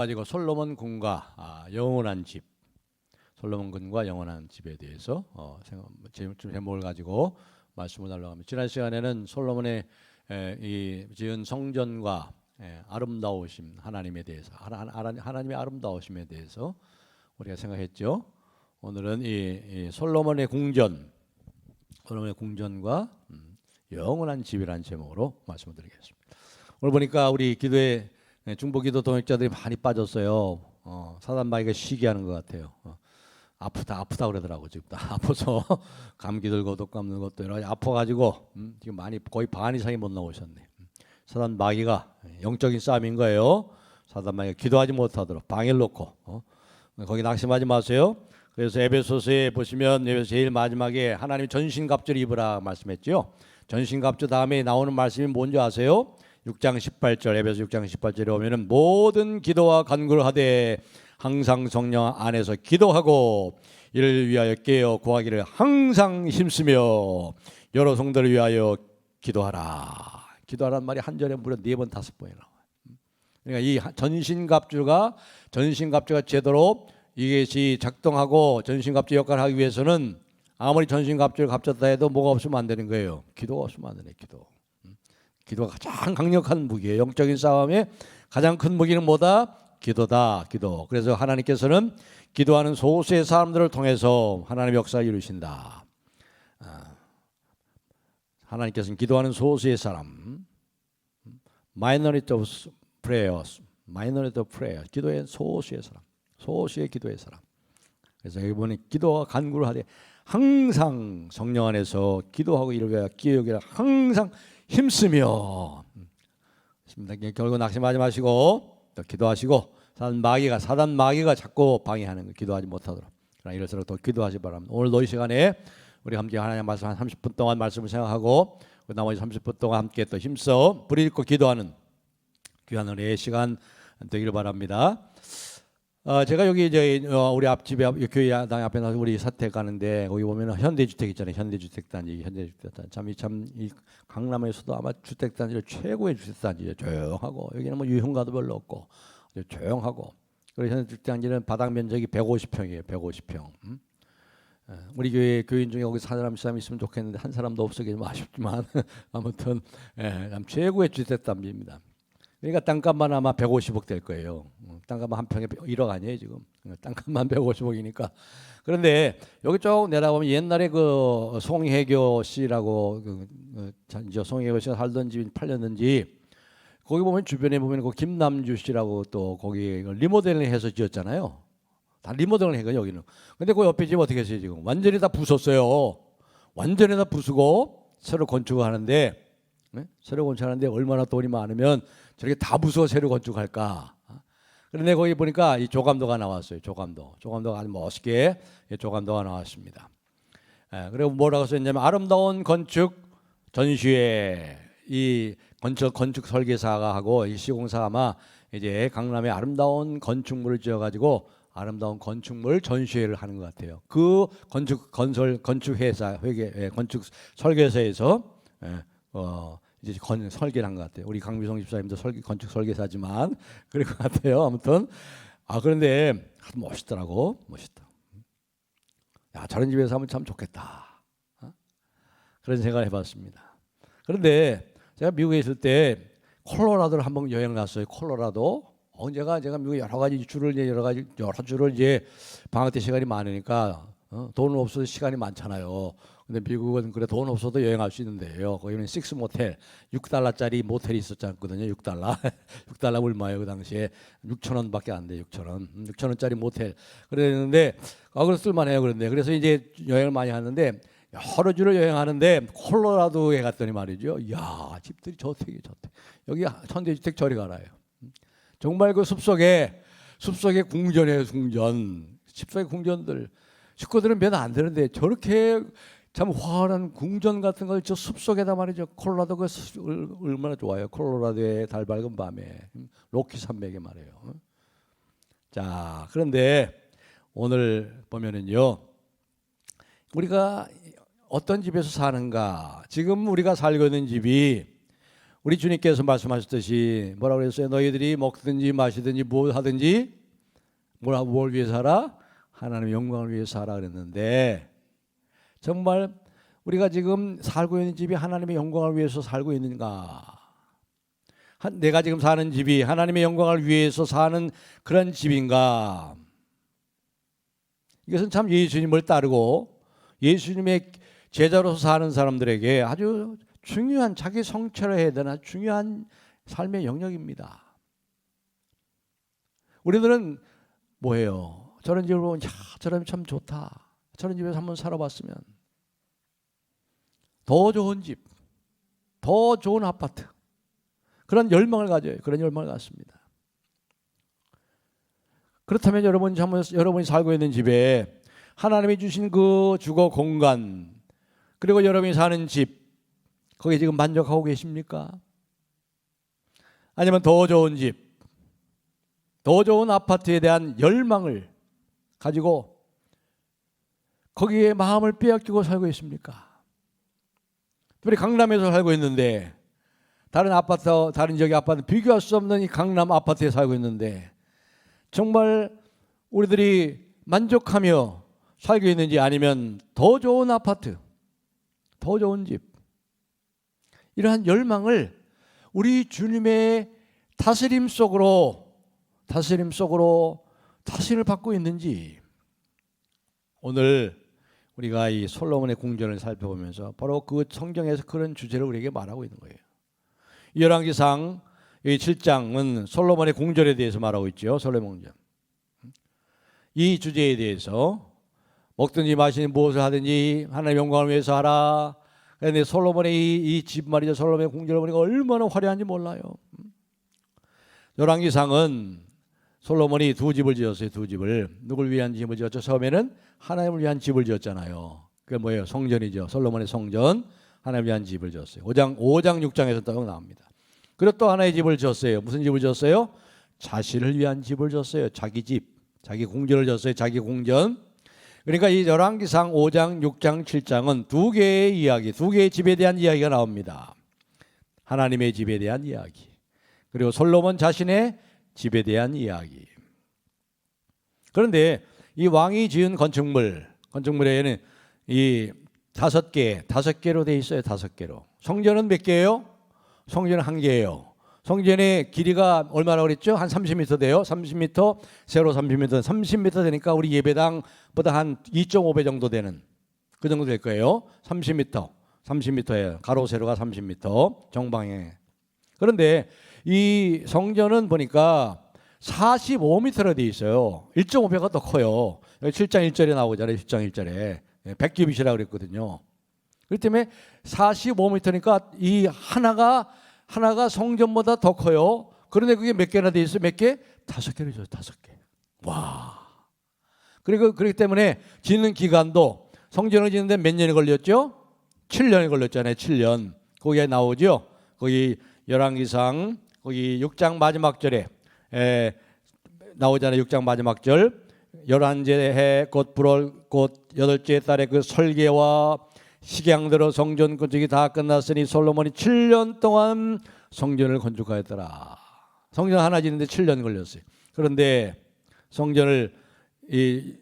가지고 솔로몬 군과 영원한 집, 솔로몬 군과 영원한 집에 대해서 제목을 가지고 말씀을 나누려고 합니다. 지난 시간에는 솔로몬의 이 지은 성전과 아름다우심 하나님에 대해서 하나님의 아름다우심에 대해서 우리가 생각했죠. 오늘은 이 솔로몬의 궁전과 영원한 집이라는 제목으로 말씀을 드리겠습니다. 오늘 보니까 우리 기도에 중보기도 동역자들이 많이 빠졌어요. 사단 마귀가 시기하는 것 같아요. 아프다 그러더라고. 지금 다 아파서 감기 들고 독감 들고 또 여러 가지 아파가지고 지금 거의 반 이상이 못 나오셨네. 사단 마귀가 영적인 싸움인 거예요. 사단 마귀가 기도하지 못하도록 방해를 놓고 거기 낙심하지 마세요. 그래서 에베소서에 보시면 제일 마지막에 하나님 전신갑주를 입으라 말씀했죠. 전신갑주 다음에 나오는 말씀이 뭔지 아세요? 6장 18절 에베소 6장 18절에 오면은 모든 기도와 간구를 하되 항상 성령 안에서 기도하고 이를 위하여 깨어 구하기를 항상 힘쓰며 여러 성도를 위하여 기도하라. 기도하라는 말이 한 절에 무려 4번 5번이 나와요. 그러니까 이 전신갑주가 제대로 이것이 작동하고 전신갑주 역할을 하기 위해서는 아무리 전신갑주를 갖췄다 해도 뭐가 없으면 안 되는 거예요. 기도가 없으면 안 되네. 기도가 가장 강력한 무기예요. 영적인 싸움에 가장 큰 무기는 뭐다? 기도다. 기도. 그래서 하나님께서는 기도하는 소수의 사람들을 통해서 하나님의 역사를 이루신다. 하나님께서는 기도하는 소수의 사람, minority of prayers, 기도의 소수의 사람, 소수의 기도의 사람. 그래서 여기 보니 기도와 간구를 하되 항상 성령 안에서 기도하고 이를 위하여 기억이라 항상 힘쓰며 결국 낙심하지 마시고 또 기도하시고 사단 마귀가 자꾸 방해하는 거 기도하지 못하도록 그러나 이럴수록 더 기도하시 바랍니다. 오늘도 이 시간에 우리 함께 하나님 말씀 한 30분 동안 말씀을 생각하고 나머지 30분 동안 함께 또 힘써 불 읽고 기도하는 귀한 은혜의 시간 되기를 바랍니다. 제가 여기 이제 우리 앞집에 교회 당 앞에 나서 우리 사택 가는데 거기 보면 현대주택 있잖아요. 현대주택단지. 참 이 강남에서도 아마 주택단지 최고의 주택단지죠. 조용하고 여기는 뭐 유흥가도 별로 없고 조용하고 그리고 현대주택단지는 바닥 면적이 150평이에요. 150평. 우리 교회 교인 중에 여기 사람 있으면 좋겠는데 한 사람도 없어 좀 아쉽지만 아무튼 최고의 주택단지입니다. 그러니까 땅값만 아마 150억 될 거예요. 땅값만 한 평에 1억 아니에요 지금. 땅값만 150억이니까. 그런데 여기 쭉 내려가면 옛날에 그 송혜교 씨라고 송혜교 씨가 살던 집이 팔렸는지 거기 보면 주변에 보면 그 김남주 씨라고 또 거기 리모델링 해서 지었잖아요. 다 리모델링 해요 여기는. 근데 그 옆에 집 어떻게 했어요 지금? 완전히 다 부쉈어요. 완전히 다 부수고 새로 건축을 하는데 새로 건축하는데 얼마나 돈이 많으면 저렇게 다 부숴 새로 건축할까? 그런데 거기 보니까 이 조감도가 나왔어요. 조감도가 아주 멋있게 조감도가 나왔습니다. 그리고 뭐라고 써있냐면 아름다운 건축 전시회 이 건축 설계사가 하고 이 시공사가 아마 이제 강남에 아름다운 건축물을 지어가지고 아름다운 건축물 전시회를 하는 것 같아요. 그 건축 설계사에서 이제 설계를 한 것 같아요. 우리 강미성 집사님도 건축 설계사지만 그럴 것 같아요. 아무튼 그런데 멋있더라고. 멋있다. 야 저런 집에서 하면 참 좋겠다. 그런 생각을 해봤습니다. 그런데 제가 미국에 있을 때 콜로라도를 한번 여행 갔어요. 콜로라도. 제가 미국 여러 주를 이제 방학 때 시간이 많으니까 돈 없어도 시간이 많잖아요. 근데 미국은 그래 돈 없어도 여행할 수 있는데요. 거기는 6 모텔, 6달러짜리 모텔이 있었거든요. 6달러. 6달러 얼마예요? 그 당시에 6,000원밖에 안 돼. 6,000원짜리 모텔. 그랬는데 그걸 쓸만해요. 그래서 이제 여행을 많이 하는데 여러 주를 여행하는데 콜로라도에 갔더니 말이죠. 이야 집들이 저택. 여기 현대주택 저리 가라요. 정말 그 숲속에 궁전이에요. 숲속의 궁전들. 식구들은 몇 안 되는데 저렇게 참 화려한 궁전 같은 걸 저 숲속에다 말이죠. 콜로라도가 얼마나 좋아요. 콜로라도의 달 밝은 밤에 로키 산맥에 말이에요. 자, 그런데 오늘 보면은요. 우리가 어떤 집에서 사는가? 지금 우리가 살고 있는 집이 우리 주님께서 말씀하셨듯이 뭐라고 그랬어요? 너희들이 먹든지 마시든지 뭘 하든지 뭘 위해서 하라? 하나님의 영광을 위해서 하라 그랬는데, 정말 우리가 지금 살고 있는 집이 하나님의 영광을 위해서 살고 있는가? 내가 지금 사는 집이 하나님의 영광을 위해서 사는 그런 집인가? 이것은 참 예수님을 따르고 예수님의 제자로서 사는 사람들에게 아주 중요한, 자기 성찰을 해야 되는 중요한 삶의 영역입니다. 우리들은 뭐예요? 저런 집을 보면 저런 집 참 좋다, 저런 집에서 한번 살아봤으면, 더 좋은 집, 더 좋은 아파트, 그런 열망을 가져요. 그런 열망을 갖습니다. 그렇다면 여러분이 살고 있는 집에 하나님이 주신 그 주거 공간, 그리고 여러분이 사는 집, 거기에 지금 만족하고 계십니까? 아니면 더 좋은 집, 더 좋은 아파트에 대한 열망을 가지고 거기에 마음을 빼앗기고 살고 있습니까? 우리 강남에서 살고 있는데, 다른 지역의 아파트, 비교할 수 없는 이 강남 아파트에 살고 있는데 정말 우리들이 만족하며 살고 있는지, 아니면 더 좋은 아파트, 더 좋은 집, 이러한 열망을 우리 주님의 다스림 속으로 다스림을 받고 있는지, 오늘 우리가 이 솔로몬의 궁전을 살펴보면서 바로 그 성경에서 그런 주제를 우리에게 말하고 있는 거예요. 열왕기상 7장은 솔로몬의 궁전에 대해서 말하고 있죠. 솔로몬 궁전. 이 주제에 대해서 먹든지 마시든지 무엇을 하든지 하나님의 영광을 위해서 하라. 그런데 솔로몬의 이 집 말이죠. 솔로몬의 궁전을 보니까 얼마나 화려한지 몰라요. 열왕기상은 솔로몬이 두 집을 지었어요. 두 집을. 누굴 위한 집을 지었죠? 처음에는 하나님을 위한 집을 지었잖아요. 그게 뭐예요? 성전이죠. 솔로몬의 성전, 하나님을 위한 집을 지었어요. 5장 6장에서 또 나옵니다. 그리고 또 하나의 집을 지었어요. 무슨 집을 지었어요? 자신을 위한 집을 지었어요. 자기 집, 자기 궁전을 지었어요. 자기 궁전. 그러니까 이 열왕기상 5장, 6장, 7장은 두 개의 이야기, 두 개의 집에 대한 이야기가 나옵니다. 하나님의 집에 대한 이야기, 그리고 솔로몬 자신의 집에 대한 이야기. 그런데 이 왕이 지은 건축물에는 이 5개로 돼 있어요. 5개로. 성전은 몇 개예요? 성전은 1개예요. 성전의 길이가 얼마나 그랬죠? 한 30m 돼요. 30m, 세로 30m, 30m 되니까 우리 예배당보다 한 2.5배 정도 되는, 그 정도 될 거예요. 30m예요. 가로 세로가 30m 정방향에. 그런데 이 성전은 보니까 45m로 돼 있어요. 1.5배가 더 커요. 7장 1절에 나오잖아요. 7장 1절에 100규빗이라고 그랬거든요. 그렇기 때문에 45m니까 이 하나가 성전보다 더 커요. 그런데 그게 몇 개나 돼 있어요? 몇 개? 5개로 있어요. 5개. 와. 그렇기 때문에 짓는 기간도, 성전을 짓는데 몇 년이 걸렸죠? 7년이 걸렸잖아요. 7년. 거기에 나오죠. 거기 열왕기상 거기 6장 마지막 절에 나오잖아요. 6장 마지막 절. 11째 해 곧 불월 곧 8째 달에 그 설계와 식양대로 성전 건축이 다 끝났으니 솔로몬이 7년 동안 성전을 건축하였더라. 성전 하나 짓는데 7년 걸렸어요. 그런데 성전을 이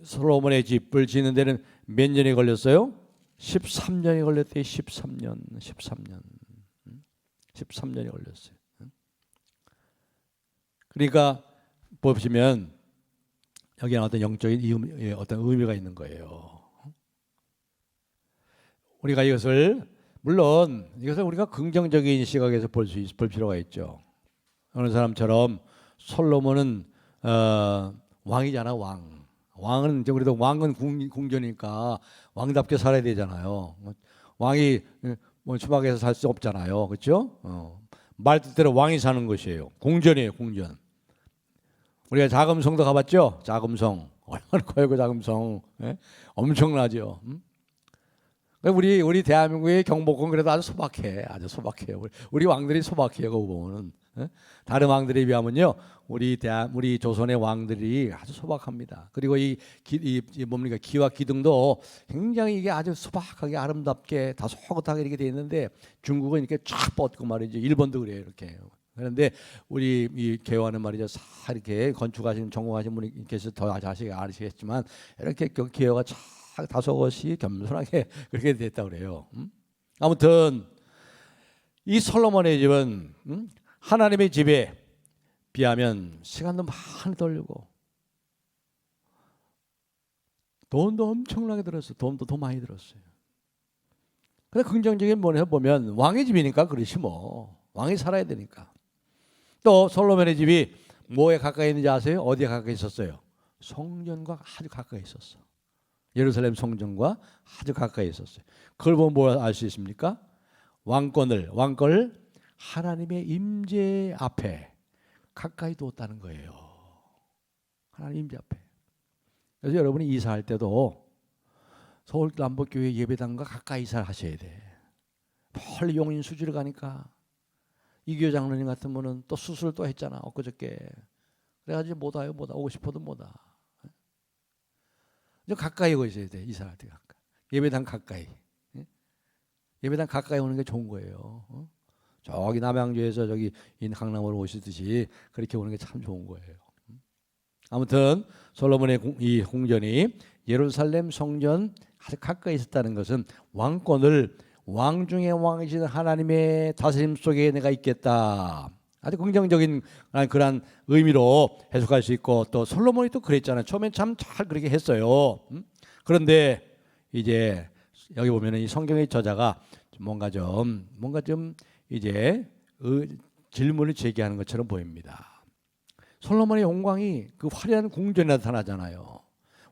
솔로몬의 집을 짓는 데는 몇 년이 걸렸어요? 13년이 걸렸대요. 13년이 걸렸어요. 그러니까 보시면 여기는 어떤 영적인 어떤 의미가 있는 거예요. 우리가 물론 이것을 우리가 긍정적인 시각에서 볼 필요가 있죠. 어느 사람처럼 솔로몬은 왕이잖아. 왕은 이제 그래도 왕은 궁전이니까 왕답게 살아야 되잖아요. 왕이 추박에서 살 수 없잖아요. 그렇죠? 말 뜻대로 왕이 사는 것이에요. 궁전이에요. 궁전. 우리가 자금성도 가봤죠? 자금성. 얼마나 커요, 그 자금성. 예? 엄청나죠. 우리 대한민국의 경복궁 그래도 아주 소박해. 아주 소박해요. 우리 왕들이 소박해요. 그거 보면은. 다른 왕들에 비하면요, 우리 조선의 왕들이 아주 소박합니다. 그리고 이 뭡니까, 기와 기둥도 굉장히 이게 아주 소박하게 아름답게 다소곳하게 이렇게 돼 있는데 중국은 이렇게 쫙 뻗고 말이죠. 일본도 그래요, 이렇게. 그런데 우리 이 개화는 말이죠, 싹 이렇게 건축하시는 전공하신 분께서 더 아시겠지만 이렇게 개화가 쫙 다소곳이 겸손하게 그렇게 됐다 그래요. 아무튼 이 솔로몬의 집은 하나님의 집에 비하면 시간도 많이 걸리고 돈도 엄청나게 들었어요. 돈도 더 많이 들었어요. 근데 긍정적인 면에서 보면 왕의 집이니까 그렇지 뭐. 왕이 살아야 되니까. 또 솔로몬의 집이 뭐에 가까이 있는지 아세요? 어디에 가까이 있었어요? 성전과 아주 가까이 있었어. 예루살렘 성전과 아주 가까이 있었어요. 그걸 보면 뭐 알 수 있습니까? 왕권을 하나님의 임재 앞에 가까이 두었다는 거예요. 하나님 임재 앞에. 그래서 여러분이 이사할 때도 서울 남북교회 예배당과 가까이 이사를 하셔야 돼. 멀리 용인 수지를 가니까 이규호 장로님 같은 분은 또 수술을 또 했잖아, 엊그저께. 그래가지고 못 와요. 오고 싶어도 못 와. 가까이 오고 있어야 돼. 이사할 때 가까이. 예배당 가까이. 예배당 가까이 오는 게 좋은 거예요. 저기 남양주에서 저기 강남으로 오시듯이 그렇게 오는 게 참 좋은 거예요. 아무튼 솔로몬의 이 궁전이 예루살렘 성전 아주 가까이 있었다는 것은 왕권을 왕 중의 왕이신 하나님의 다스림 속에 내가 있겠다. 아주 긍정적인 그런 의미로 해석할 수 있고, 또 솔로몬이 또 그랬잖아요. 처음엔 참 잘 그렇게 했어요. 그런데 이제 여기 보면은 이 성경의 저자가 뭔가 좀 이제 질문을 제기하는 것처럼 보입니다. 솔로몬의 영광이 그 화려한 궁전에 나타나잖아요.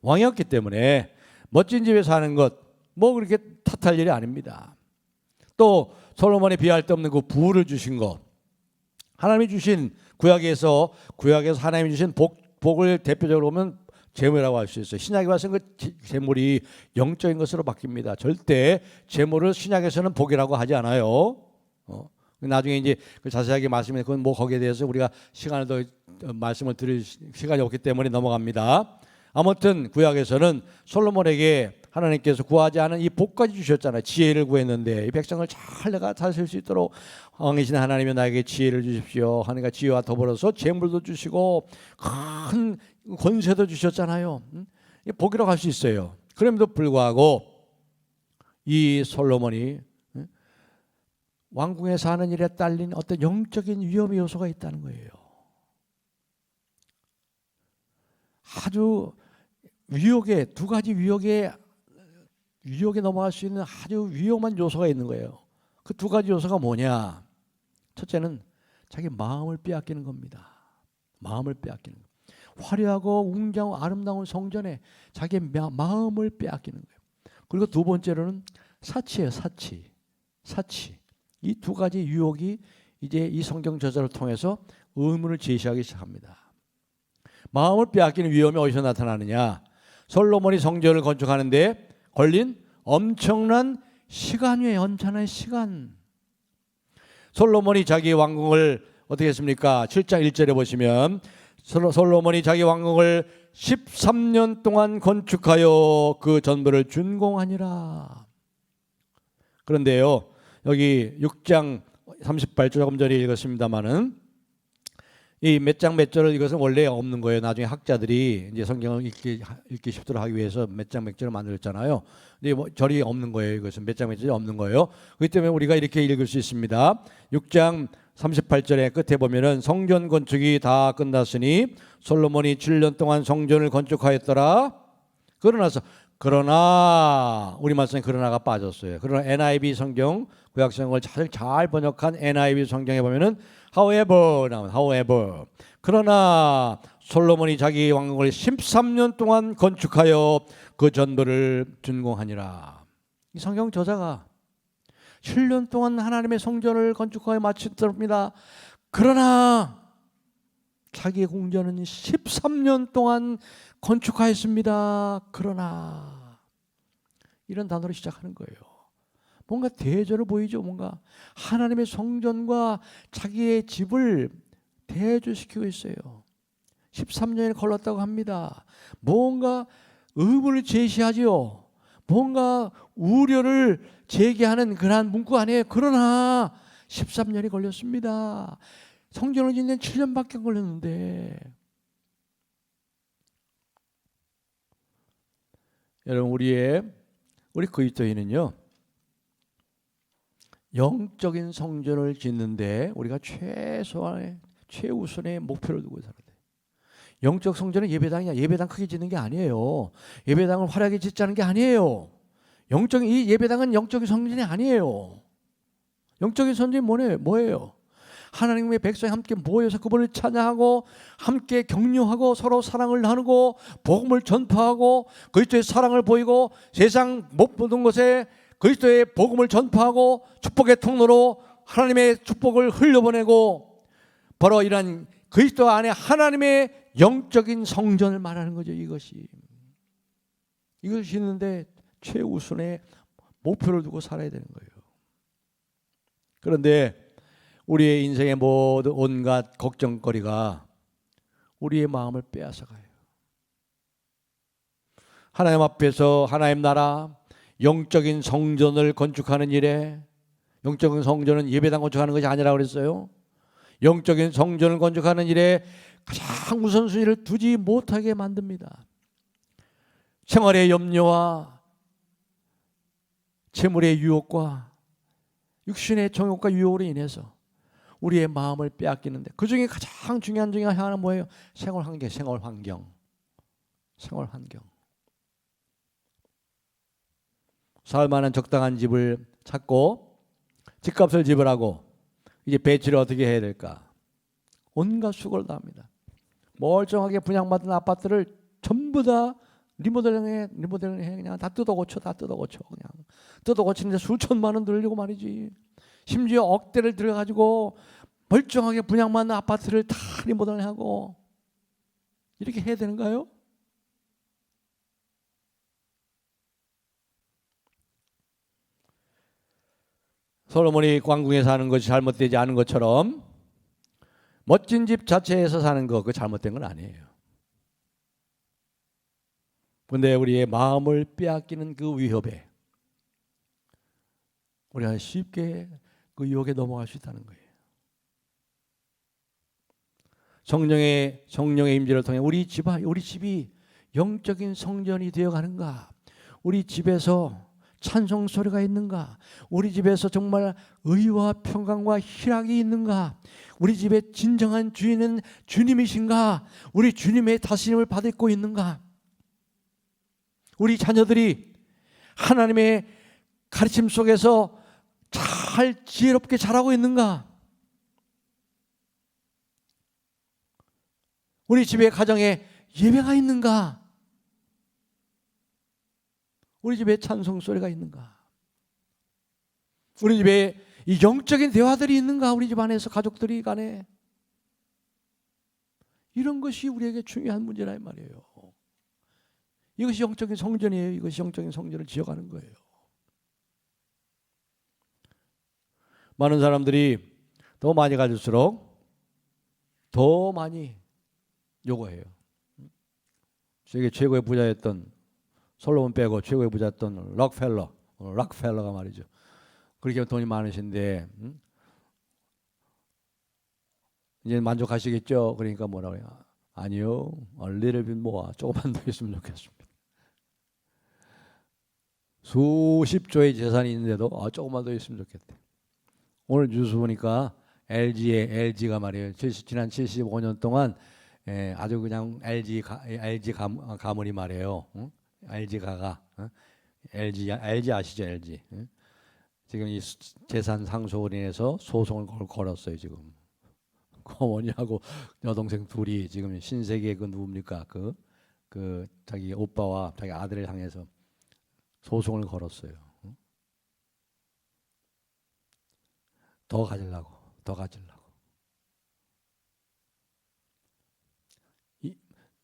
왕이었기 때문에 멋진 집에 사는 것 뭐 그렇게 탓할 일이 아닙니다. 또 솔로몬이 비할 데 없는 그 부를 주신 것, 하나님이 주신 구약에서 하나님이 주신 복을 대표적으로 보면 재물이라고 할 수 있어요. 신약에 와서는 그 재물이 영적인 것으로 바뀝니다. 절대 재물을 신약에서는 복이라고 하지 않아요. 나중에 이제 자세하게 말씀해, 그건 뭐 거기에 대해서 우리가 시간을 더 말씀을 드릴 시간이 없기 때문에 넘어갑니다. 아무튼 구약에서는 솔로몬에게 하나님께서 구하지 않은 이 복까지 주셨잖아요. 지혜를 구했는데 이 백성을 잘 내가 다스릴 수 있도록 왕이신 하나님이 나에게 지혜를 주십시오. 하나님과 지혜와 더불어서 재물도 주시고 큰 권세도 주셨잖아요. 복이라고 할 수 있어요. 그럼에도 불구하고 이 솔로몬이 왕궁에 사는 일에 딸린 어떤 영적인 위험의 요소가 있다는 거예요. 아주 두 가지 위협에 넘어갈 수 있는 아주 위험한 요소가 있는 거예요. 그 두 가지 요소가 뭐냐? 첫째는 자기 마음을 빼앗기는 겁니다. 마음을 빼앗기는 거예요. 화려하고 웅장하고 아름다운 성전에 자기 마음을 빼앗기는 거예요. 그리고 두 번째로는 사치예요. 사치. 이 두 가지 유혹이 이제 이 성경 저자를 통해서 의문을 제시하기 시작합니다. 마음을 빼앗기는 위험이 어디서 나타나느냐? 솔로몬이 성전을 건축하는데 걸린 엄청난 시간이에요. 엄청난 시간. 솔로몬이 자기 왕궁을 어떻게 했습니까? 7장 1절에 보시면 솔로몬이 자기 왕궁을 13년 동안 건축하여 그 전부를 준공하니라. 그런데요, 여기 6장 38절 조금 전에 읽었습니다마는 이 몇 장 몇 절을 이것은 원래 없는 거예요. 나중에 학자들이 이제 성경을 읽기 쉽도록 하기 위해서 몇 장 몇 절을 만들었잖아요. 근데 뭐 절이 없는 거예요. 이것은 몇 장 몇 절이 없는 거예요. 그렇기 때문에 우리가 이렇게 읽을 수 있습니다. 6장 38절의 끝에 보면은 성전 건축이 다 끝났으니 솔로몬이 7년 동안 성전을 건축하였더라. 그러나 우리 말씀에 그러나가 빠졌어요. 그러나 NIV 성경 구약 성경을 잘 번역한 NIV 성경에 보면은 however 그러나 솔로몬이 자기 왕궁을 13년 동안 건축하여 그 전부를 준공하니라. 이 성경 저자가 7년 동안 하나님의 성전을 건축하여 마쳤습니다. 그러나 자기의 궁전은 13년 동안 건축하였습니다. 그러나 이런 단어로 시작하는 거예요. 뭔가 대조를 보이죠. 뭔가 하나님의 성전과 자기의 집을 대조시키고 있어요. 13년이 걸렸다고 합니다. 뭔가 의문을 제시하지요. 뭔가 우려를 제기하는 그러한 문구 아니에요. 그러나 13년이 걸렸습니다. 성전을 짓는 7년밖에 안 걸렸는데, 여러분 우리 그리스도인은요, 영적인 성전을 짓는데 우리가 최우선의 목표를 두고 살아야 돼요. 영적 성전은 예배당이야. 예배당 크게 짓는 게 아니에요. 예배당을 화려하게 짓자는 게 아니에요. 이 예배당은 영적인 성전이 아니에요. 영적인 성전이 뭐예요? 하나님의 백성이 함께 모여서 그분을 찬양하고 함께 격려하고 서로 사랑을 나누고 복음을 전파하고 그리스도의 사랑을 보이고 세상 못 보는 곳에 그리스도의 복음을 전파하고 축복의 통로로 하나님의 축복을 흘려보내고, 바로 이런 그리스도 안에 하나님의 영적인 성전을 말하는 거죠. 이것이 있는데 최우선의 목표를 두고 살아야 되는 거예요. 그런데 우리의 인생의 모든 온갖 걱정거리가 우리의 마음을 빼앗아가요. 하나님 앞에서 하나님 나라 영적인 성전을 건축하는 일에, 영적인 성전은 예배당 건축하는 것이 아니라고 그랬어요. 영적인 성전을 건축하는 일에 가장 우선순위를 두지 못하게 만듭니다. 생활의 염려와 재물의 유혹과 육신의 정욕과 유혹으로 인해서 우리의 마음을 빼앗기는데, 그 중에 가장 중요한 중에 하나는 뭐예요? 생활 환경. 살만한 적당한 집을 찾고 집값을 지불하고 이제 배치를 어떻게 해야 될까? 온갖 수고를 다 합니다. 멀쩡하게 분양받은 아파트를 전부 다 리모델링해 그냥 다 뜯어고쳐 그냥 뜯어고치는데 수천만 원 들리고 말이지. 심지어 억대를 들여가지고 멀쩡하게 분양받는 아파트를 다 리모델링하고 이렇게 해야 되는가요? 솔로몬이 왕궁에 사는 것이 잘못되지 않은 것처럼 멋진 집 자체에서 사는 거, 그 잘못된 건 아니에요. 그런데 우리의 마음을 빼앗기는 그 위협에 우리가 쉽게 그 유혹에 넘어갈 수 있다는 거예요. 성령의 임재를 통해 우리 집이 영적인 성전이 되어가는가? 우리 집에서 찬송 소리가 있는가? 우리 집에서 정말 의와 평강과 희락이 있는가? 우리 집의 진정한 주인은 주님이신가? 우리 주님의 다스림을 받고 있는가? 우리 자녀들이 하나님의 가르침 속에서 잘 지혜롭게 자라고 있는가? 우리 집의 가정에 예배가 있는가? 우리 집에 찬송 소리가 있는가? 우리 집에 이 영적인 대화들이 있는가? 우리 집 안에서 가족들이 간에 이런 것이 우리에게 중요한 문제라 이 말이에요. 이것이 영적인 성전이에요. 이것이 영적인 성전을 지어가는 거예요. 많은 사람들이 더 많이 가질수록 더 많이 요구해요. 세계 최고의 부자였던 솔로몬 빼고 최고의 부자였던 락펠러가 말이죠. 그렇게 돈이 많으신데 이제 만족하시겠죠? 그러니까 뭐라고 해요? 아니요, a little bit more, 조금만 더 있으면 좋겠습니다. 수십조의 재산이 있는데도 조금만 더 있으면 좋겠대. 오늘 뉴스 보니까 LG가 말이에요. 지난 75년 동안 아주 그냥 LG 가문이 말이에요. LG가가 LG 아시죠? LG. 지금 이 재산 상속으로 인해서 소송을 걸었어요. 지금 어머니하고 여동생 둘이 지금 신세계 그 누굽니까? 그 자기 오빠와 자기 아들을 향해서 소송을 걸었어요. 더 가지려고.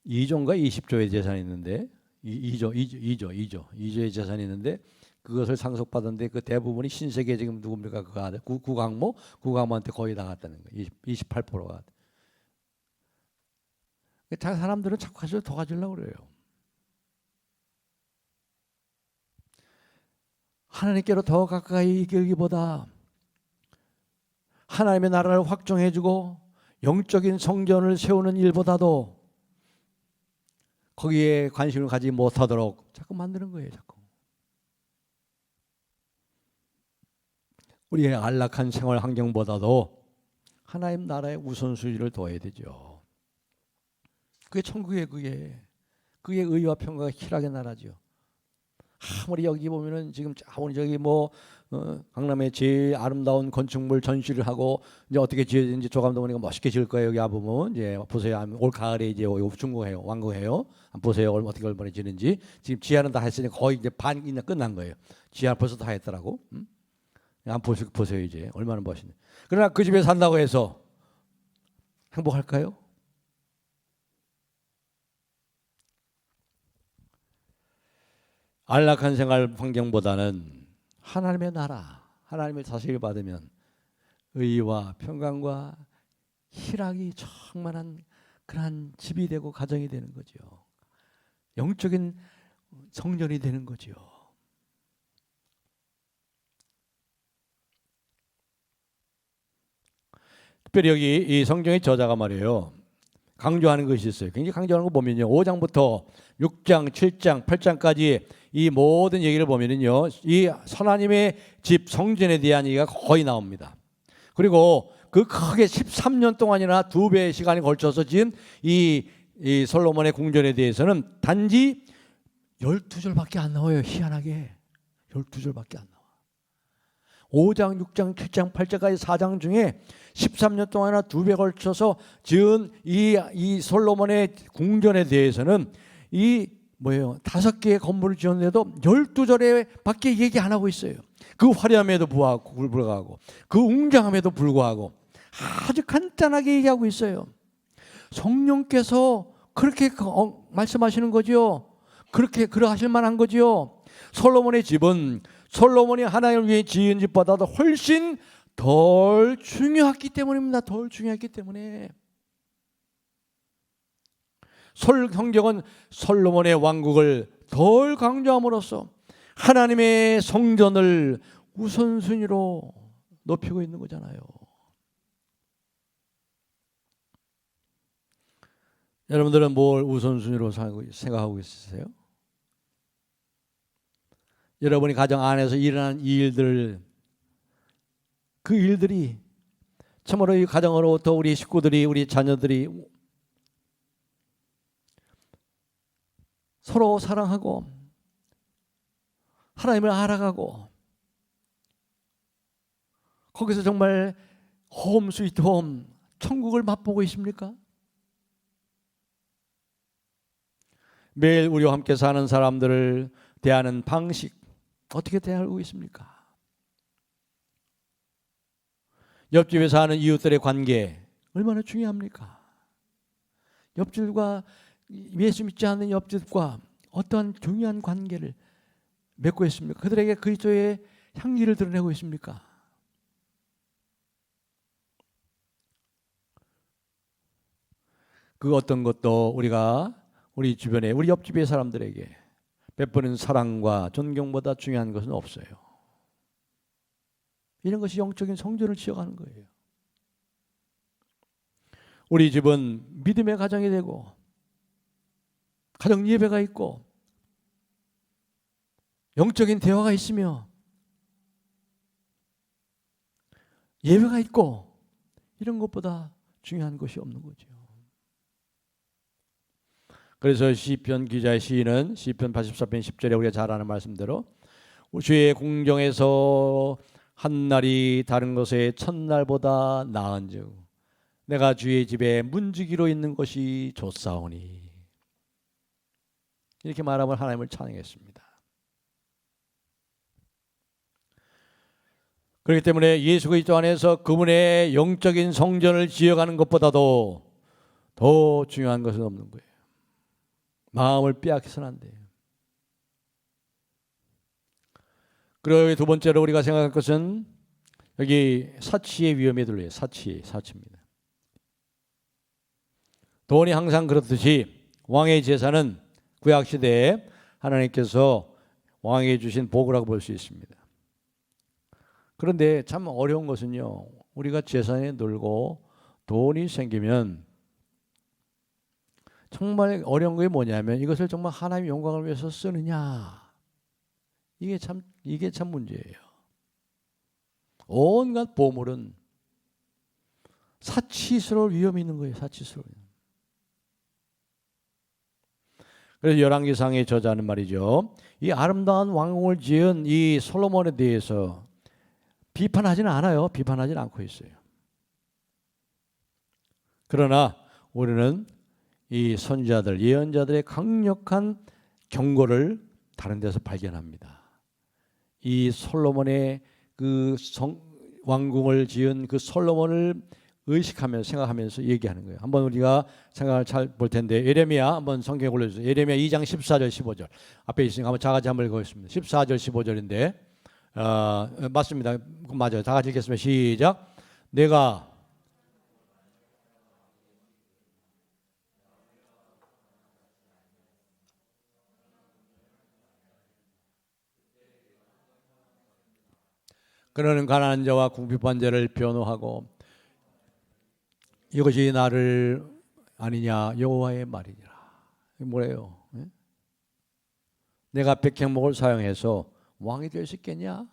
2조인가 20조의 재산이 있는데 2조의 재산이 있는데 그것을 상속받았는데 그 대부분이 신세계 지금 누굽니까? 그 아들 구강모한테 거의 다 갔다는 거예요. 28%가. 사람들은 자꾸 더 가지려고 그래요. 하나님께로 더 가까이 이기보다 하나님의 나라를 확정해주고 영적인 성전을 세우는 일보다도 거기에 관심을 가지지 못하도록 자꾸 만드는 거예요. 자꾸. 우리의 안락한 생활 환경보다도 하나님 나라의 우선순위를 둬야 되죠. 그게 천국의 그게 의와 평화가 희락의 나라죠. 아무리 여기 보면은 지금 아무리 저기 강남에 제일 아름다운 건축물 전시를 하고 이제 어떻게 지어진지 조감독원이가 멋있게 지을 거예요. 여기 보면 이제 보세요. 올 가을에 이제 중공해요, 완공해요. 보세요. 어떻게 얼마나 지는지. 지금 지하는 다 했으니 거의 이제 반 이나 끝난 거예요. 지하 벌써 다 했더라고. 한번 보세요 이제 얼마나 멋있네. 그러나 그 집에 산다고 해서 행복할까요? 안락한 생활 환경보다는 하나님의 나라, 하나님의 자식을 받으면 의와 평강과 희락이 충만한 그러한 집이 되고 가정이 되는 거죠. 영적인 성전이 되는 거죠. 특별히 여기 이 성경의 저자가 말이에요. 강조하는 것이 있어요. 굉장히 강조하는 거 보면요. 5장부터 6장, 7장, 8장까지 이 모든 얘기를 보면은요. 이 하나님의 집 성전에 대한 얘기가 거의 나옵니다. 그리고 그 크게 13년 동안이나 2배의 시간이 걸쳐서 지은 이 솔로몬의 궁전에 대해서는 단지 12절밖에 안 나와요. 희한하게 12절밖에 안 나와. 5장, 6장, 7장, 8장까지 4장 중에 13년 동안이나 2배 걸쳐서 지은 이 솔로몬의 궁전에 대해서는 5개의 건물을 지었는데도 12절에 밖에 얘기 안 하고 있어요. 그 화려함에도 불구하고 그 웅장함에도 불구하고 아주 간단하게 얘기하고 있어요. 성령께서 그렇게 말씀하시는 거죠. 그렇게 그러하실 만한 거죠. 솔로몬의 집은 솔로몬이 하나님을 위해 지은 집보다도 훨씬 덜 중요했기 때문입니다. 덜 중요했기 때문에. 성경은 솔로몬의 왕국을 덜 강조함으로써 하나님의 성전을 우선순위로 높이고 있는 거잖아요. 여러분들은 뭘 우선순위로 생각하고 있으세요? 여러분이 가정 안에서 일어난 이 일들, 그 일들이 참으로 이 가정으로부터 우리 식구들이, 우리 자녀들이 서로 사랑하고 하나님을 알아가고 거기서 정말 홈 스위트 홈 천국을 맛보고 있습니까? 매일 우리와 함께 사는 사람들을 대하는 방식 어떻게 대하고 있습니까? 옆집에 사는 이웃들의 관계 얼마나 중요합니까? 옆집과 예수 믿지 않는 옆집과 어떠한 중요한 관계를 맺고 있습니까? 그들에게 그리스도의 향기를 드러내고 있습니까? 그 어떤 것도 우리가 우리 주변에 우리 옆집의 사람들에게 베푸는 사랑과 존경보다 중요한 것은 없어요. 이런 것이 영적인 성전을 지어가는 거예요. 우리 집은 믿음의 가정이 되고 가정 예배가 있고 영적인 대화가 있으며 예배가 있고 이런 것보다 중요한 것이 없는 거죠. 그래서 시편 기자의 시인은 시편 84편 10절에 우리가 잘 아는 말씀대로 주의 궁정에서 한 날이 다른 것의 첫날보다 나은즉 내가 주의 집에 문지기로 있는 것이 좋사오니 이렇게 말하면 하나님을 찬양했습니다. 그렇기 때문에 예수 그리스도 안에서 그분의 영적인 성전을 지어가는 것보다도 더 중요한 것은 없는 거예요. 마음을 빼앗겨서는 안 돼요. 그리고 두 번째로 우리가 생각할 것은 여기 사치의 위험에 들려요. 사치입니다. 돈이 항상 그렇듯이 왕의 재산은 구약시대에 하나님께서 왕에게 주신 복이라고 볼 수 있습니다. 그런데 참 어려운 것은요, 우리가 재산에 늘고 돈이 생기면 정말 어려운 게 뭐냐면 이것을 정말 하나님의 영광을 위해서 쓰느냐, 이게 참 문제예요. 온갖 보물은 사치스러울 위험이 있는 거예요. 사치스러울. 그래서 열왕기상의 저자는 말이죠, 이 아름다운 왕궁을 지은 이 솔로몬에 대해서 비판하지는 않아요. 비판하지는 않고 있어요. 그러나 우리는 이 선지자들, 예언자들의 강력한 경고를 다른 데서 발견합니다. 이 솔로몬의 그 왕궁을 지은 그 솔로몬을 의식하면서 생각하면서 얘기하는 거예요. 한번 우리가 생각을 잘 볼 텐데, 예레미야 한번 성경에 올려주세요. 예레미야 2장 14절 15절 앞에 있으니까 한번 다같이 한번 읽어보겠습니다. 14절 15절인데 맞습니다. 맞아요. 다 같이 읽겠습니다. 시작. 내가 그러는 가난한 자와 궁핍한 자를 변호하고 이것이 나를 아니냐 여호와의 말이니라. 뭐래요? 내가 백향목을 사용해서 왕이 될 수 있겠냐?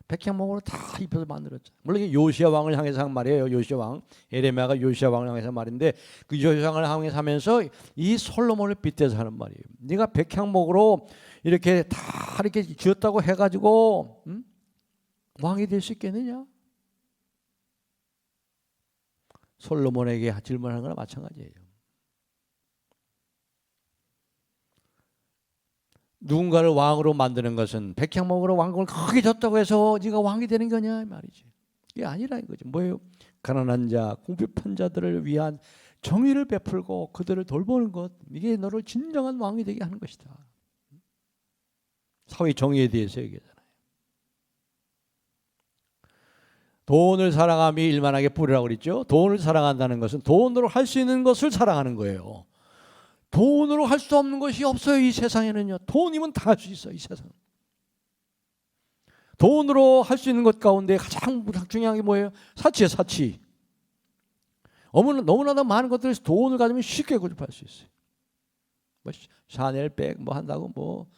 백향목으로 다 입혀서 만들었죠. 물론 이게 요시야 왕을 향해서 한 말이에요. 요시야 왕, 에레미야가 요시야 왕을 향해서 한 말인데, 그 요시야 왕을 향해서 하면서 이 솔로몬을 빗대서 하는 말이에요. 네가 백향목으로 이렇게 다 이렇게 지었다고 해가지고 왕이 될 수 있겠느냐? 솔로몬에게 질문하는 거나 마찬가지예요. 누군가를 왕으로 만드는 것은 백향목으로 왕궁을 크게 졌다고 해서 네가 왕이 되는 거냐 이 말이지. 이게 아니라 이거죠. 뭐예요? 가난한 자, 궁핍한 자들을 위한 정의를 베풀고 그들을 돌보는 것, 이게 너를 진정한 왕이 되게 하는 것이다. 사회 정의에 대해서 얘기하잖아요. 돈을 사랑함이 일만하게 뿌리라고 그랬죠. 돈을 사랑한다는 것은 돈으로 할 수 있는 것을 사랑하는 거예요. 돈으로 할 수 없는 것이 없어요. 이 세상에는요. 돈이면 다 할 수 있어요. 이 세상. 돈으로 할 수 있는 것 가운데 가장 중요한 게 뭐예요? 사치예요. 사치. 너무나도 많은 것들에서 돈을 가지면 쉽게 고집할 수 있어요. 뭐 샤넬 백 뭐 한다고 뭐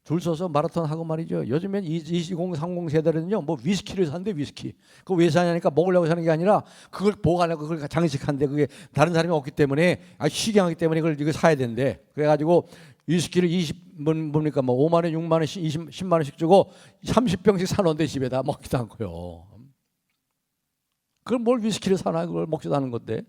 줄 서서 마라톤 하고 말이죠. 요즘엔 20, 30 세대는요, 뭐 위스키를 사는데 위스키. 그거 왜 사냐니까 먹으려고 사는 게 아니라 그걸 보관하고 그걸 장식하는데 그게 다른 사람이 없기 때문에 희귀하기 때문에 이걸 사야 된대. 그래가지고 위스키를 20분 뭡니까 뭐 5만 원, 6만 원, 10만 원씩 주고 30병씩 사놓은데 집에다 먹기도 하고요. 그걸 뭘 위스키를 사나 그걸 먹지도 않은 건데.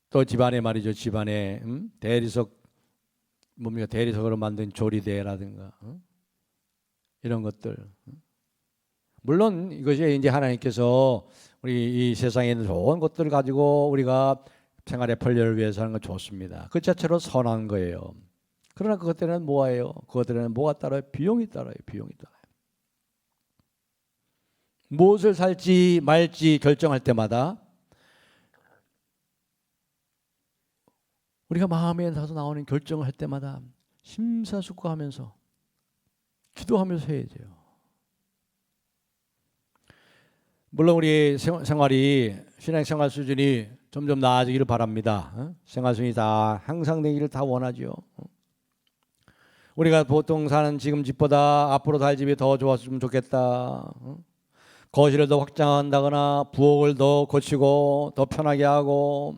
또 집안에 말이죠. 집안에 대리석 뭡니까 대리석으로 만든 조리대라든가 이런 것들. 물론 이것이 이제 하나님께서 우리 이 세상에 있는 좋은 것들을 가지고 우리가 생활의 편리를 위해서 하는 건 좋습니다. 그 자체로 선한 거예요. 그러나 그것들은 뭐예요? 그것들은 뭐가 따라요? 비용이 따라요. 비용이 따라요. 무엇을 살지 말지 결정할 때마다 우리가 마음에 나서 나오는 결정을 할 때마다 심사숙고하면서 기도하면서 해야 돼요. 물론 우리 생활이 신앙생활 수준이 점점 나아지기를 바랍니다. 생활 수준이 다 향상되기를 다 원하죠. 우리가 보통 사는 지금 집보다 앞으로 살 집이 더 좋았으면 좋겠다. 거실을 더 확장한다거나 부엌을 더 고치고 더 편하게 하고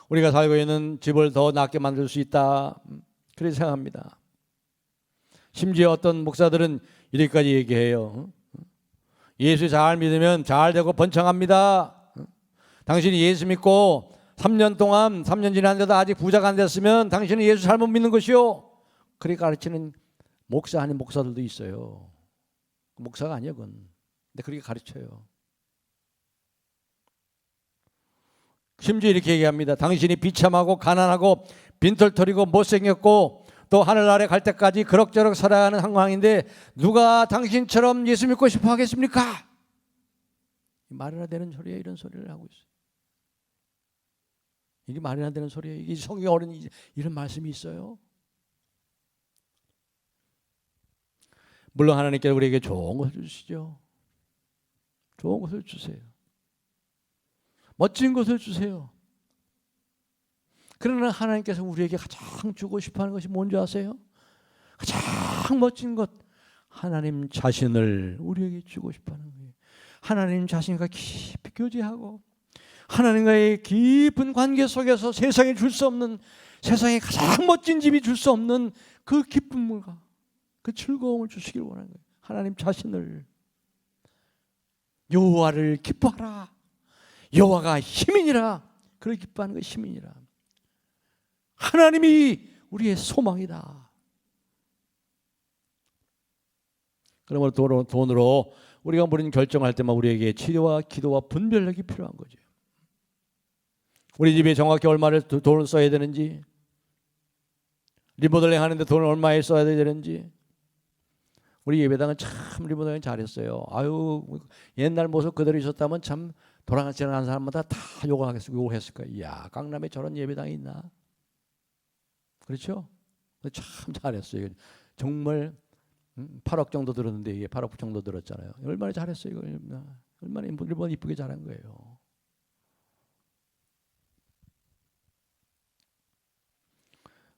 우리가 살고 있는 집을 더 낫게 만들 수 있다. 그렇게 생각합니다. 심지어 어떤 목사들은 이렇게까지 얘기해요. 예수 잘 믿으면 잘 되고 번창합니다. 당신이 예수 믿고 3년 동안 3년 지났는데도 아직 부자가 안 됐으면 당신은 예수 잘못 믿는 것이요. 그렇게 가르치는 목사 아닌 목사들도 있어요. 목사가 아니에요 그건. 근데 그렇게 가르쳐요. 심지어 이렇게 얘기합니다. 당신이 비참하고 가난하고 빈털터리고 못생겼고 또 하늘 아래 갈 때까지 그럭저럭 살아가는 상황인데 누가 당신처럼 예수 믿고 싶어 하겠습니까? 말이나 되는 소리에 이런 소리를 하고 있어요. 이게 말이나 되는 소리예요. 이게 성경에 어른 이런 말씀이 있어요. 물론 하나님께서 우리에게 좋은 것을 주시죠. 좋은 것을 주세요. 멋진 것을 주세요. 그러나 하나님께서 우리에게 가장 주고 싶어하는 것이 뭔지 아세요? 가장 멋진 것, 하나님 자신을 우리에게 주고 싶어하는 거예요. 하나님 자신과 깊이 교제하고 하나님과의 깊은 관계 속에서 세상에 줄 수 없는, 세상에 가장 멋진 집이 줄 수 없는 그 기쁨과 그 즐거움을 주시길 원하는 거예요. 하나님 자신을. 여호와를 기뻐하라. 여호와가 힘이니라. 그를 기뻐하는 것이 힘이니라. 하나님이 우리의 소망이다. 그러므로 돈으로 우리가 무슨 결정할 때만 우리에게 치료와 기도와 분별력이 필요한 거죠. 우리 집에 정확히 얼마를 돈을 써야 되는지, 리모델링 하는데 돈을 얼마에 써야 되는지. 우리 예배당은 참 리모델링 잘했어요. 아유, 옛날 모습 그대로 있었다면 참 돌아가지 않은 사람마다 다 욕했을 거예요. 이야, 강남에 저런 예배당이 있나? 그렇죠? 참 잘했어요. 정말 8억 정도 들었는데 이게 8억 정도 들었잖아요. 얼마나 잘했어요. 이거 얼마나 일본 이쁘게 잘한 거예요.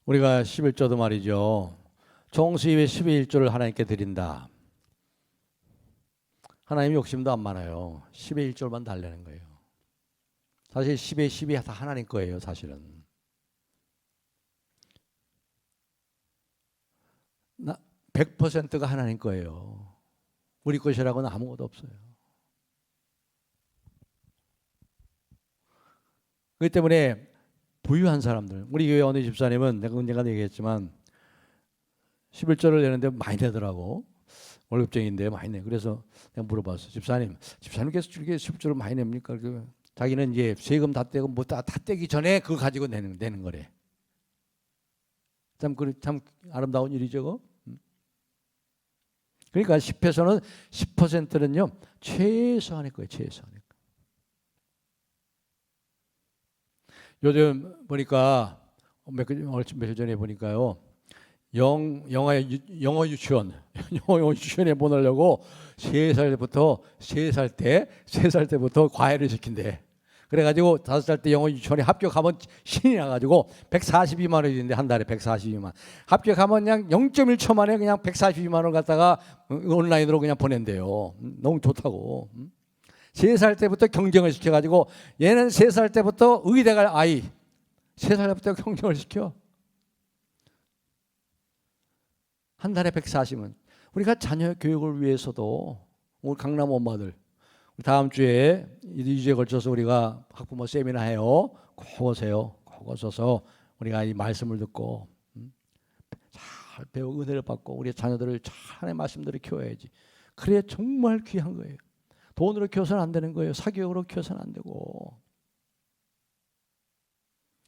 우리가 11조도 말이죠. 정수입의 12일조를 하나님께 드린다. 하나님 욕심도 안 많아요. 10의 1조만 달라는 거예요. 사실 10의 10이 다 하나님 거예요. 사실은 100%가 하나님 거예요. 우리 것이라고는 아무것도 없어요. 그렇기 때문에 부유한 사람들, 우리 교회 어느 집사님은 내가 언젠가 얘기했지만 11조를 내는데 많이 내더라고. 월급쟁이인데 많이 내. 그래서 내가 물어봤어. 집사님께서 이렇게 11조를 많이 냅니까? 자기는 이제 세금 다 떼고 뭐 다 떼기 전에 그거 가지고 내는 거래. 참 아름다운 일이죠. 그러니까 10회에서는 10%는요 최소한의 거예요. 최소한의 거. 요즘 보니까 며칠 전에 보니까요. 영어 유치원에 보내려고 3살 때부터 과외를 시킨대. 그래가지고 5살 때 영어 유치원에 합격하면 신이 나가지고 142만 원인데 한 달에 142만. 합격하면 그냥 0.1초 만에 그냥 142만 원 갖다가 온라인으로 그냥 보낸대요. 너무 좋다고. 3살 때부터 경쟁을 시켜가지고 얘는 3살 때부터 의대 갈 아이 3살 때부터 경쟁을 시켜. 한 달에 140원. 우리가 자녀 교육을 위해서도 우리 강남 엄마들 다음 주에 2주에 걸쳐서 우리가 학부모 세미나 해요. 꼭 오세요. 꼭 오셔서 우리가 이 말씀을 듣고 잘 배우고 은혜를 받고 우리 자녀들을 잘 하나님의 말씀대로 키워야지. 그래 정말 귀한 거예요. 돈으로 키워서는 안 되는 거예요. 사교육으로 키워서는 안 되고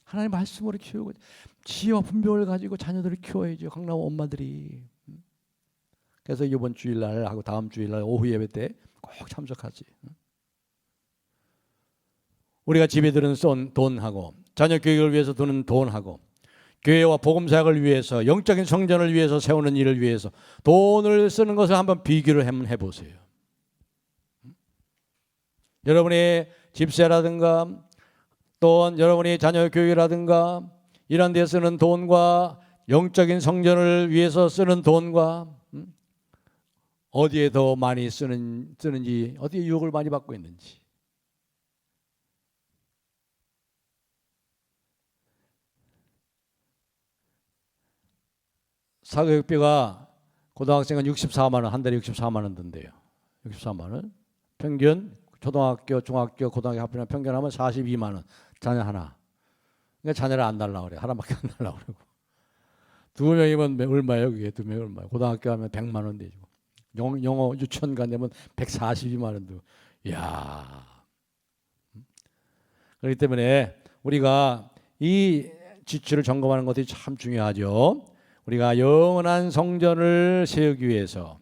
하나님의 말씀으로 키우고 지혜와 분별을 가지고 자녀들을 키워야죠. 강남 엄마들이. 그래서 이번 주일날 하고 다음 주일날 오후 예배 때 꼭 참석하지. 우리가 집에 드는 돈하고 자녀 교육을 위해서 드는 돈하고 교회와 복음사역을 위해서 영적인 성전을 위해서 세우는 일을 위해서 돈을 쓰는 것을 한번 비교를 한번 해보세요. 여러분의 집세라든가 또한 여러분의 자녀 교육이라든가 이런 데 쓰는 돈과 영적인 성전을 위해서 쓰는 돈과 어디에 더 많이 쓰는지 어디에 유혹을 많이 받고 있는지 사교육비가 고등학생은 64만 원, 한 달에 64만 원 든대요. 64만 원. 평균 초등학교, 중학교, 고등학교 합하면 평균하면 42만 원. 자녀 하나. 그러니까 자녀를 안 달라고 그래. 하나밖에 안 달라고 그러고. 2명이면 얼마예요? 그게 2명 얼마예요? 고등학교 하면 100만 원 되죠. 영어 유치원 가려면 142만 원도. 이야. 그렇기 때문에 우리가 이 지체를 점검하는 것이 참 중요하죠. 우리가 영원한 성전을 세우기 위해서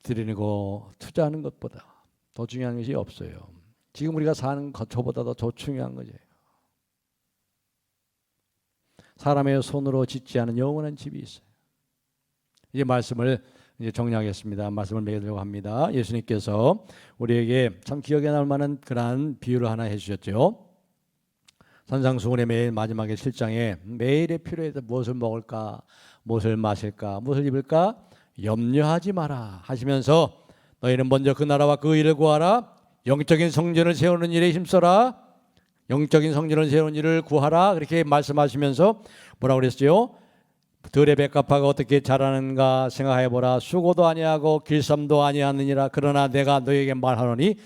드리고 투자하는 것보다 더 중요한 것이 없어요. 지금 우리가 사는 것보다 더 중요한 거죠. 사람의 손으로 짓지 않은 영원한 집이 있어요. 이제 말씀을 이제 정리하겠습니다. 말씀을 맺으려고 합니다. 예수님께서 우리에게 참 기억에 날 만한 그러한 비유를 하나 해주셨죠. 산상수훈의 매일 마지막에 7장에 매일의 필요에 대해서 무엇을 먹을까, 무엇을 마실까, 무엇을 입을까 염려하지 마라 하시면서 너희는 먼저 그 나라와 그 일을 구하라. 영적인 성전을 세우는 일에 힘써라. 영적인 성전을 세우는 일을 구하라. 그렇게 말씀하시면서 뭐라고 그랬어요? 들의 백합화가 어떻게 자라는가 생각해보라. 수고도 아니하고 길쌈도 아니하느니라. 그러나 내가 너에게 말하노니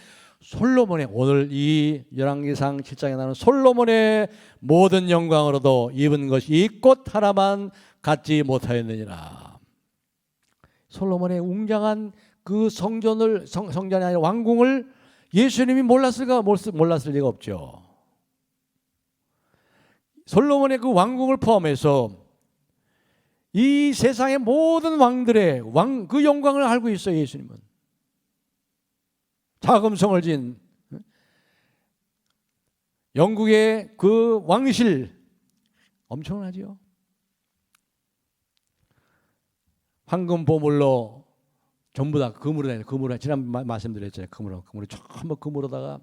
솔로몬의, 오늘 이 열왕기상 7장에 나오는 솔로몬의 모든 영광으로도 입은 것이 이 꽃 하나만 갖지 못하였느니라. 솔로몬의 웅장한 그 성전이 아니라 왕궁을 예수님이 몰랐을 리가 없죠. 솔로몬의 그 왕궁을 포함해서 이 세상의 모든 왕들의 그 영광을 알고 있어요. 예수님은 자금성을 진 영국의 그 왕실 엄청나죠. 황금 보물로 전부 다 금으로 지난 말씀드렸잖아요. 금으로 전부 금으로다가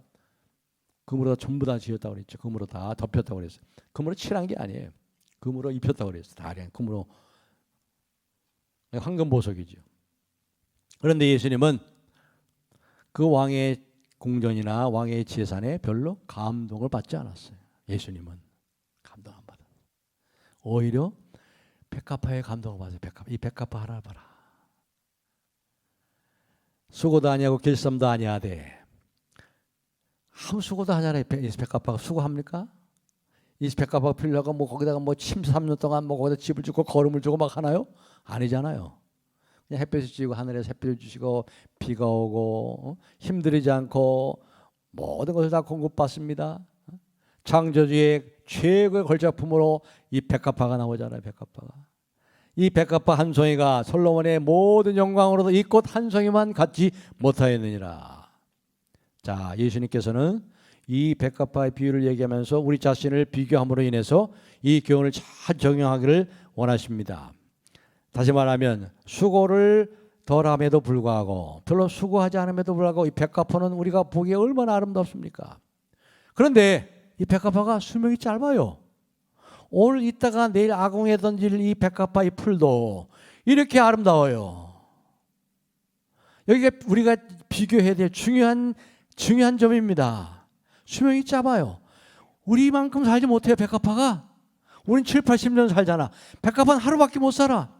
전부 다 지었다고 그랬죠. 금으로 다 덮였다고 그랬어요. 금으로 칠한 게 아니에요. 금으로 입혔다고 그랬어요. 다 그냥 금으로 황금 보석이죠. 그런데 예수님은 그 왕의 궁전이나 왕의 재산에 별로 감동을 받지 않았어요. 예수님은 감동 안 받았어요. 오히려 백합화에 감동을 받아요. 이 백합화 하나를 봐라. 수고도 아니하고 길쌈도 아니하되. 아무 수고도 하잖아요. 백합화가 수고합니까? 이 백합화가 필요하고 뭐 거기다가 뭐 3년 동안 뭐 거기다 집을 짓고 거름을 주고 막 하나요? 아니잖아요. 그냥 햇볕을 쬐고 하늘에서 햇빛을 주시고 비가 오고 힘들이지 않고 모든 것을 다 공급받습니다. 창조주의 최고의 걸작품으로 이 백합화가 나오잖아요. 백합화가. 이 백합화 한 송이가 솔로몬의 모든 영광으로도 이 꽃 한 송이만 갖지 못하였느니라. 자, 예수님께서는 이 백합화의 비유를 얘기하면서 우리 자신을 비교함으로 인해서 이 교훈을 잘 적용하기를 원하십니다. 다시 말하면 수고를 덜함에도 불구하고 별로 수고하지 않음에도 불구하고 이 백합화는 우리가 보기에 얼마나 아름답습니까? 그런데 이 백합화가 수명이 짧아요. 오늘 있다가 내일 아궁이에 던질 이 백합화 이 풀도 이렇게 아름다워요. 여기가 우리가 비교해야 될 중요한 점입니다. 수명이 짧아요. 우리만큼 살지 못해요. 백합화가. 우린 7, 80년 살잖아. 백합화는 하루밖에 못 살아.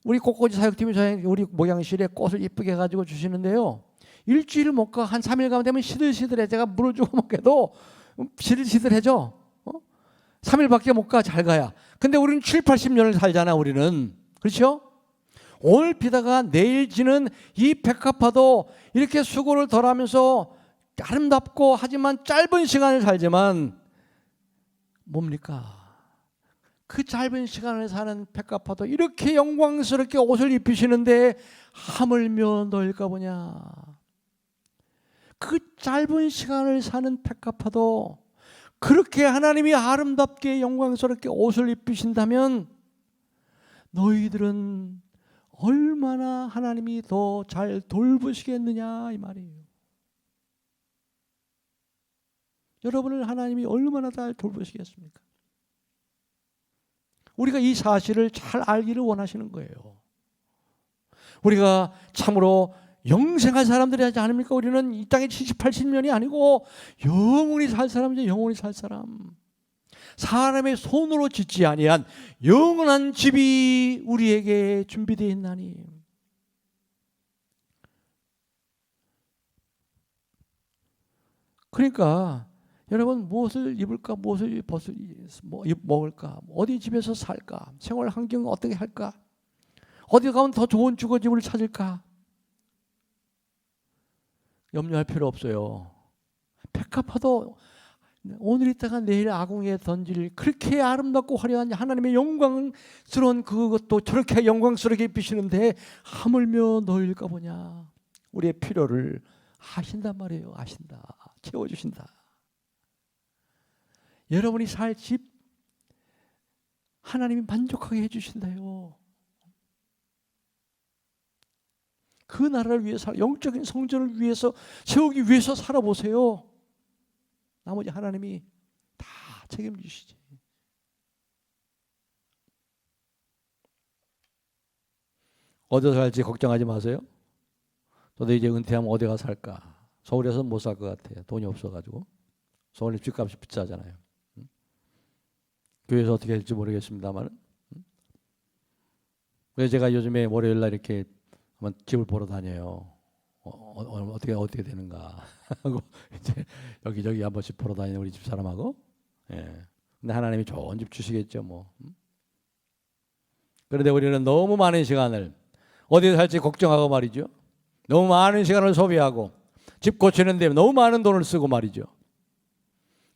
우리 꽃꽂이 사역팀이 우리 목양실에 꽃을 이쁘게 해가지고 주시는데요. 일주일 못 가. 한 3일 가면 되면 시들시들해. 제가 물을 주고 먹게도 시들시들해져. 3일밖에 못 가. 잘 가야. 근데 우리는 7, 80년을 살잖아. 우리는. 그렇죠? 오늘 비다가 내일 지는 이 백합화도 이렇게 수고를 덜하면서 아름답고 하지만 짧은 시간을 살지만 뭡니까? 그 짧은 시간을 사는 백합화도 이렇게 영광스럽게 옷을 입히시는데 하물며 너일까 보냐. 그 짧은 시간을 사는 백합화도 그렇게 하나님이 아름답게 영광스럽게 옷을 입히신다면 너희들은 얼마나 하나님이 더 잘 돌보시겠느냐 이 말이에요. 여러분을 하나님이 얼마나 잘 돌보시겠습니까? 우리가 이 사실을 잘 알기를 원하시는 거예요. 우리가 참으로 영생할 사람들이 하지 않습니까? 우리는 이 땅에 70, 80년이 아니고 영원히 살 사람이죠. 영원히 살 사람. 사람의 손으로 짓지 아니한 영원한 집이 우리에게 준비되어 있나니. 그러니까 여러분 무엇을 입을까, 무엇을 먹을까, 어디 집에서 살까, 생활 환경 어떻게 할까, 어디 가면 더 좋은 주거집을 찾을까 염려할 필요 없어요. 백합화도 오늘 있다가 내일 아궁이에 던질 그렇게 아름답고 화려한 하나님의 영광스러운 그것도 저렇게 영광스럽게 입히시는데 하물며 너희일까 보냐. 우리의 필요를 아신단 말이에요. 아신다. 채워주신다. 여러분이 살 집 하나님이 만족하게 해주신다요. 그 나라를 위해서, 영적인 성전을 위해서 세우기 위해서 살아보세요. 나머지 하나님이 다 책임지시지. 어디서 살지 걱정하지 마세요. 저도 이제 은퇴하면 어디 가서 살까. 서울에서는 못 살 것 같아요. 돈이 없어가지고. 서울에 집값이 비싸잖아요. 교회에서 어떻게 할지 모르겠습니다만. 그래서 제가 요즘에 월요일날 이렇게 한번 집을 보러 다녀요. 어떻게 되는가 하고 이제 여기저기 한 번씩 보러 다니는 우리 집 사람하고. 예. 근데 하나님이 좋은 집 주시겠죠 뭐. 그런데 우리는 너무 많은 시간을 어디에 살지 걱정하고 말이죠. 너무 많은 시간을 소비하고 집 고치는 데 너무 많은 돈을 쓰고 말이죠.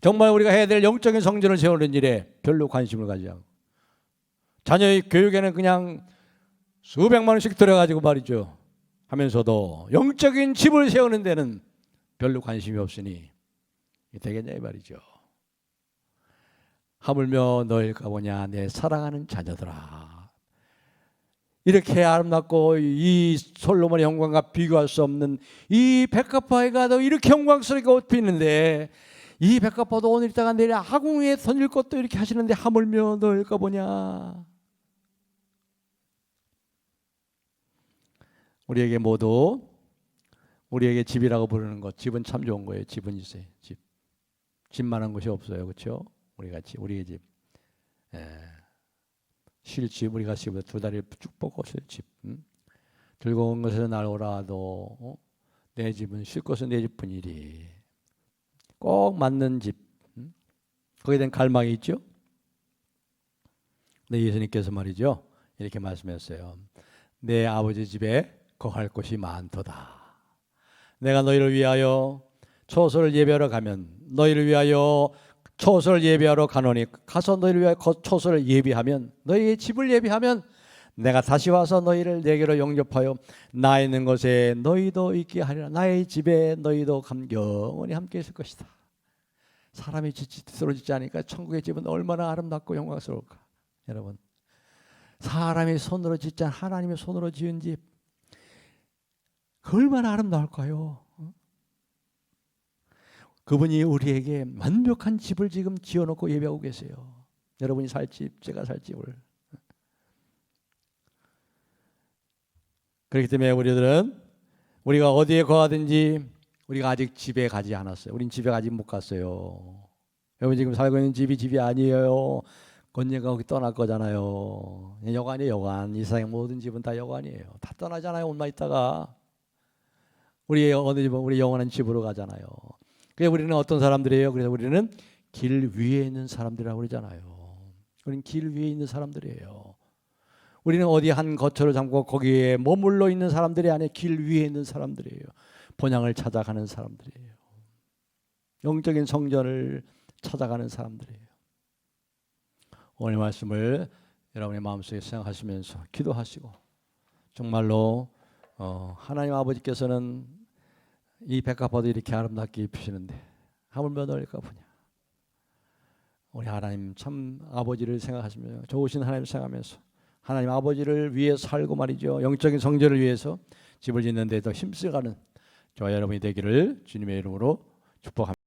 정말 우리가 해야 될 영적인 성전을 세우는 일에 별로 관심을 가지지 않고 자녀의 교육에는 그냥 수백만 원씩 들어가지고 말이죠. 하면서도 영적인 집을 세우는 데는 별로 관심이 없으니 되겠냐 이 말이죠. 하물며 너희일까 보냐 내 사랑하는 자녀들아. 이렇게 아름답고 이 솔로몬의 영광과 비교할 수 없는 이 백합화가 너 이렇게 영광스럽게 옷 피는데 이 백합화도 오늘 있다가 내일 아궁이에 던질 것도 이렇게 하시는데 하물며 너희일까 보냐. 우리에게 모두 우리에게 집이라고 부르는 것, 집은 참 좋은 거예요. 집은 있어요. 집만한 곳이 없어요. 그렇죠? 우리의 집. 쉴 집, 우리가 집에 두 다리 쭉 뻗고 쉴 집. 즐거운 것에서 날 오라도 내 집은 쉴 것은 내 집뿐이리. 꼭 맞는 집. 거기에 대한 갈망이 있죠. 근데 예수님께서 말이죠. 이렇게 말씀했어요. 내 아버지 집에 거할 곳이 많도다. 내가 너희를 위하여 초소를 예배하러 가면 너희를 위하여 초소를 예배하러 가노니 가서 너희를 위하여 초소를 예비하면 너희의 집을 예비하면 내가 다시 와서 너희를 내게로 영접하여 나 있는 곳에 너희도 있게 하리라. 나의 집에 너희도 영원히 함께 있을 것이다. 사람이 스스로 짓지 않으니까 천국의 집은 얼마나 아름답고 영광스러울까. 여러분, 사람이 손으로 짓지 않은 하나님의 손으로 지은 집 그 얼마나 아름다울까요? 그분이 우리에게 완벽한 집을 지금 지어놓고 예배하고 계세요. 여러분이 살 집, 제가 살 집을. 그렇기 때문에 우리가 어디에 거하든지 우리가 아직 집에 가지 않았어요. 우린 집에 아직 못 갔어요. 여러분 지금 살고 있는 집이 아니에요. 언젠가 거기 떠날 거잖아요. 여관이에요. 여관. 이 세상의 모든 집은 다 여관이에요. 다 떠나잖아요. 얼마 있다가 우리의 어느 집은 우리 영원한 집으로 가잖아요. 그래서 우리는 어떤 사람들이에요? 그래서 우리는 길 위에 있는 사람들이라고 그러잖아요. 우리는 길 위에 있는 사람들이에요. 우리는 어디 한 거처를 잠고 거기에 머물러 있는 사람들이 아니라 길 위에 있는 사람들이에요. 본향을 찾아가는 사람들이에요. 영적인 성전을 찾아가는 사람들이에요. 오늘 말씀을 여러분의 마음속에 생각하시면서 기도하시고 정말로 하나님 아버지께서는 이 백합화도 이렇게 아름답게 입히시는데 하물며 너희일까 보냐. 우리 하나님 참 아버지를 생각하시며 좋으신 하나님을 생각하면서 하나님 아버지를 위해 살고 말이죠. 영적인 성전을 위해서 집을 짓는 데도 힘쓰가는 저와 여러분이 되기를 주님의 이름으로 축복합니다.